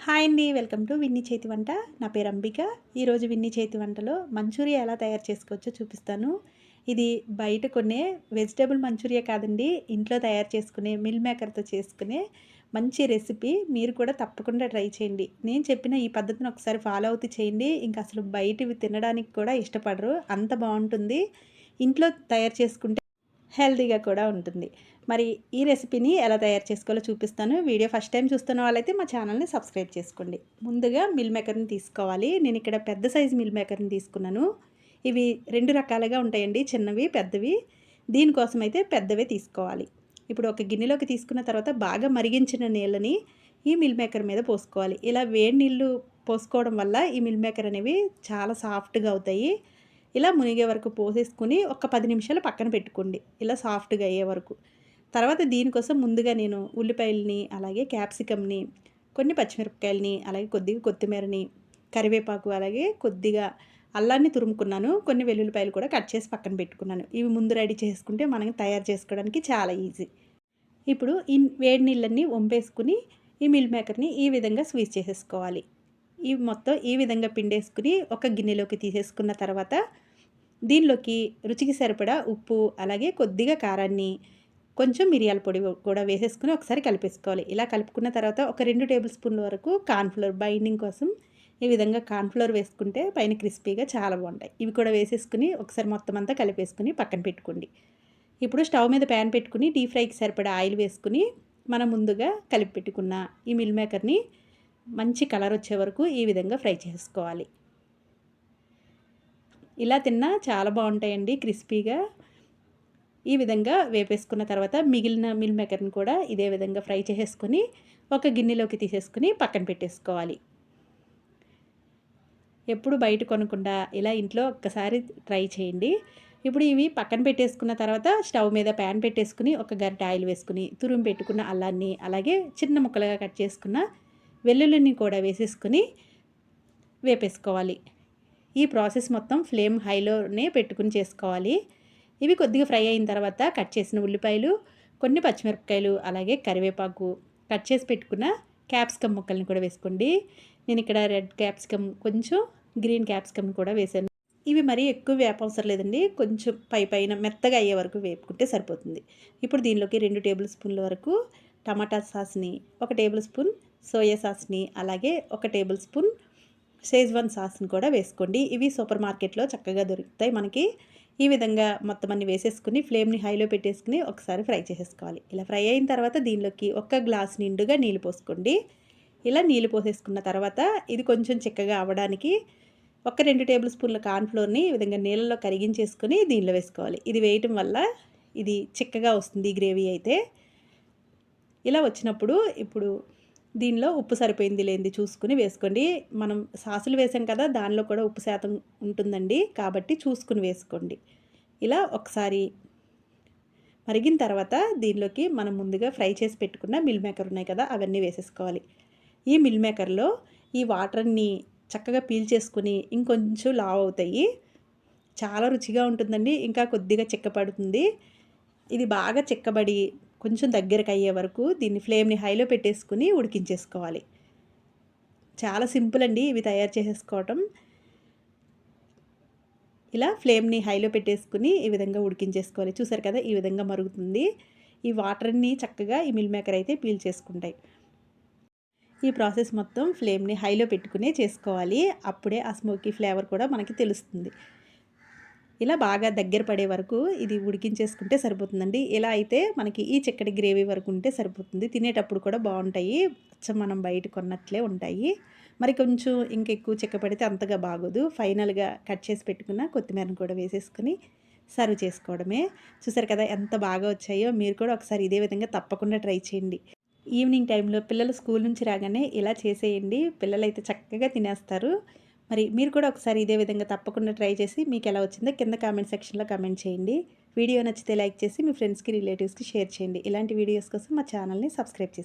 Hi అండి. Welcome to Winnie చేతి వంట. నా పేరు అంబిక. ఈరోజు విన్నీ చేతి వంటలో మంచూరియా ఎలా తయారు చేసుకోవచ్చో చూపిస్తాను. ఇది బయట కొనే వెజిటబుల్ మంచూరియా కాదండి. ఇంట్లో తయారు చేసుకునే మిల్ మేకర్‌తో చేసుకునే మంచి రెసిపీ. మీరు కూడా తప్పకుండా ట్రై చేయండి. నేను చెప్పిన ఈ పద్ధతిని ఒకసారి ఫాలో అవుతూ చేయండి. ఇంక అసలు బయటివి తినడానికి కూడా ఇష్టపడరు. అంత బావుంటుంది. ఇంట్లో తయారు చేసుకుంటే హెల్తీగా కూడా ఉంటుంది. మరి ఈ రెసిపీని ఎలా తయారు చేసుకోవాలో చూపిస్తాను. వీడియో ఫస్ట్ టైం చూస్తున్న వాళ్ళైతే మా ఛానల్‌ని సబ్స్క్రైబ్ చేసుకోండి. ముందుగా మిల్ మేకర్‌ని తీసుకోవాలి. నేను ఇక్కడ పెద్ద సైజు మిల్ మేకర్‌ని తీసుకున్నాను. ఇవి 2 రకాలుగా ఉంటాయండి. చిన్నవి, పెద్దవి. దీనికోసం అయితే పెద్దవే తీసుకోవాలి. ఇప్పుడు ఒక గిన్నెలోకి తీసుకున్న తర్వాత బాగా మరిగించిన నీళ్ళని ఈ మిల్ మేకర్ మీద పోసుకోవాలి. ఇలా వేడి నీళ్ళు పోసుకోవడం వల్ల ఈ మిల్ మేకర్ అనేవి చాలా సాఫ్ట్‌గా అవుతాయి. ఇలా మునిగే వరకు పోసేసుకొని ఒక 10 నిమిషాలు పక్కన పెట్టుకోండి. ఇలా సాఫ్ట్‌గా అయ్యే వరకు. తర్వాత దీనికోసం ముందుగా నేను ఉల్లిపాయలని, అలాగే క్యాప్సికమ్‌ని, కొన్ని పచ్చిమిరపకాయలని, అలాగే కొద్దిగా కొత్తిమీరని, కరివేపాకు, అలాగే కొద్దిగా అల్లాన్ని తురుముకున్నాను. కొన్ని వెల్లుల్లిపాయలు కూడా కట్ చేసి పక్కన పెట్టుకున్నాను. ఇవి ముందు రెడీ చేసుకుంటే మనం తయారు చేసుకోవడానికి చాలా ఈజీ. ఇప్పుడు ఈ వేడి నీళ్ళన్నీ వంపేసుకొని ఈ మిల్ మేకర్‌ని ఈ విధంగా స్క్వీజ్ చేసేసుకోవాలి. ఇవి మొత్తం ఈ విధంగా పిండేసుకొని ఒక గిన్నెలోకి తీసేసుకున్న తర్వాత దీనిలోకి రుచికి సరిపడా ఉప్పు, అలాగే కొద్దిగా కారాన్ని, కొంచెం మిరియాల పొడి కూడా వేసేసుకొని ఒకసారి కలిపేసుకోవాలి. ఇలా కలుపుకున్న తర్వాత ఒక 2 టేబుల్ స్పూన్ల వరకు కార్న్‌ఫ్లోర్ బైండింగ్ కోసం ఈ విధంగా కార్న్‌ఫ్లోర్ వేసుకుంటే పైన క్రిస్పీగా చాలా బావుంటాయి. ఇవి కూడా వేసేసుకొని ఒకసారి మొత్తం అంతా కలిపేసుకొని పక్కన పెట్టుకోండి. ఇప్పుడు స్టవ్ మీద ప్యాన్ పెట్టుకుని డీప్ ఫ్రైకి సరిపడా ఆయిల్ వేసుకుని మనం ముందుగా కలిపి పెట్టుకున్న ఈ మిల్ మేకర్‌ని మంచి కలర్ వచ్చే వరకు ఈ విధంగా ఫ్రై చేసుకోవాలి. ఇలా తిన్నా చాలా బావుంటాయండి క్రిస్పీగా. ఈ విధంగా వేపేసుకున్న తర్వాత మిగిలిన మిల్ మేకర్‌ని కూడా ఇదే విధంగా ఫ్రై చేసేసుకొని ఒక గిన్నెలోకి తీసేసుకొని పక్కన పెట్టేసుకోవాలి. ఎప్పుడు బయట కొనకుండా ఇలా ఇంట్లో ఒక్కసారి ట్రై చేయండి. ఇప్పుడు ఇవి పక్కన పెట్టేసుకున్న తర్వాత స్టవ్ మీద ప్యాన్ పెట్టేసుకొని ఒక గరిటె ఆయిల్ వేసుకొని తురిమి పెట్టుకున్న అల్లాన్ని, అలాగే చిన్న ముక్కలుగా కట్ చేసుకున్న వెల్లుల్లిని కూడా వేసేసుకొని వేపేసుకోవాలి. ఈ ప్రాసెస్ మొత్తం ఫ్లేమ్ హైలోనే పెట్టుకుని చేసుకోవాలి. ఇవి కొద్దిగా ఫ్రై అయిన తర్వాత కట్ చేసిన ఉల్లిపాయలు, కొన్ని పచ్చిమిరపకాయలు, అలాగే కరివేపాకు, కట్ చేసి పెట్టుకున్న క్యాప్సికమ్ ముక్కల్ని కూడా వేసుకోండి. నేను ఇక్కడ రెడ్ క్యాప్సికమ్, కొంచెం గ్రీన్ క్యాప్సికమ్ కూడా వేసాను. ఇవి మరీ ఎక్కువ వేపవసరం లేదండి. కొంచెం పైన మెత్తగా అయ్యే వరకు వేపుకుంటే సరిపోతుంది. ఇప్పుడు దీనిలోకి 2 టేబుల్ స్పూన్ల వరకు టమాటా సాస్‌ని, 1 టేబుల్ స్పూన్ సోయా సాస్‌ని, అలాగే 1 టేబుల్ స్పూన్ షేజ్వాన్ సాస్‌ని కూడా వేసుకోండి. ఇవి సూపర్ మార్కెట్‌లో చక్కగా దొరుకుతాయి మనకి. ఈ విధంగా మొత్తం అన్ని వేసేసుకొని ఫ్లేమ్‌ని హైలో పెట్టేసుకొని ఒకసారి ఫ్రై చేసేసుకోవాలి. ఇలా ఫ్రై అయిన తర్వాత దీనిలోకి 1 గ్లాస్ నిండుగా నీళ్ళు పోసుకోండి. ఇలా నీళ్ళు పోసేసుకున్న తర్వాత ఇది కొంచెం చిక్కగా అవ్వడానికి ఒక 2 టేబుల్ స్పూన్ల కార్న్‌ఫ్లోర్‌ని ఈ విధంగా నీళ్ళలో కరిగించేసుకొని దీనిలో వేసుకోవాలి. ఇది వేయటం వల్ల ఇది చిక్కగా వస్తుంది గ్రేవీ అయితే. ఇలా వచ్చినప్పుడు ఇప్పుడు దీనిలో ఉప్పు సరిపోయింది లేనిది చూసుకొని వేసుకోండి. మనం సాసులు వేసాం కదా! దానిలో కూడా ఉప్పు శాతం ఉంటుందండి. కాబట్టి చూసుకొని వేసుకోండి. ఇలా ఒకసారి మరిగిన తర్వాత దీనిలోకి మనం ముందుగా ఫ్రై చేసి పెట్టుకున్న మిల్ మేకర్ ఉన్నాయి కదా! అవన్నీ వేసేసుకోవాలి. ఈ మిల్ మేకర్‌లో ఈ వాటర్‌ని చక్కగా పీల్చేసుకొని ఇంకొంచెం లావు అవుతాయి. చాలా రుచిగా ఉంటుందండి. ఇంకా కొద్దిగా చిక్కపడుతుంది. ఇది బాగా చిక్కబడి కొంచెం దగ్గరకయ్యే వరకు దీన్ని ఫ్లేమ్‌ని హైలో పెట్టేసుకొని ఉడికించేసుకోవాలి. చాలా సింపుల్ అండి ఇవి తయారు చేసేసుకోవటం. ఇలా ఫ్లేమ్‌ని హైలో పెట్టేసుకొని ఈ విధంగా ఉడికించేసుకోవాలి. చూసారు కదా! ఈ విధంగా మరుగుతుంది. ఈ వాటర్‌ని చక్కగా ఈ మిల్ మేకర్ అయితే పీల్చేసుకుంటాయి. ఈ ప్రాసెస్ మొత్తం ఫ్లేమ్‌ని హైలో పెట్టుకునే చేసుకోవాలి. అప్పుడే ఆ స్మోకీ ఫ్లేవర్ కూడా మనకి తెలుస్తుంది. ఇలా బాగా దగ్గర పడే వరకు ఇది ఉడికించేసుకుంటే సరిపోతుందండి. ఇలా అయితే మనకి ఈ చిక్కటి గ్రేవీ వరకు ఉంటే సరిపోతుంది. తినేటప్పుడు కూడా బావుంటాయి. అచ్చం మనం బయట కొన్నట్లే ఉంటాయి. మరి కొంచెం ఇంకెక్కువ చిక్కపడితే అంతగా బాగోదు. ఫైనల్‌గా కట్ చేసి పెట్టుకున్న కొత్తిమీరను కూడా వేసేసుకొని సర్వ్ చేసుకోవడమే. చూసారు కదా ఎంత బాగా వచ్చాయో! మీరు కూడా ఒకసారి ఇదే విధంగా తప్పకుండా ట్రై చేయండి. ఈవినింగ్ టైంలో పిల్లలు స్కూల్ నుంచి రాగానే ఇలా చేసేయండి. పిల్లలైతే చక్కగా తినేస్తారు. మరి మీరు కూడా ఒకసారి ఇదే విధంగా తప్పకుండా ట్రై చేసి మీకెలా వచ్చిందో కింద కామెంట్ సెక్షన్‌లో కామెంట్ చేయండి. వీడియో నచ్చితే లైక్ చేసి మీ ఫ్రెండ్స్‌కి, రిలేటివ్స్‌కి షేర్ చేయండి. ఇలాంటి వీడియోస్ కోసం మా ఛానల్‌ని సబ్స్క్రైబ్ చేసుకోండి.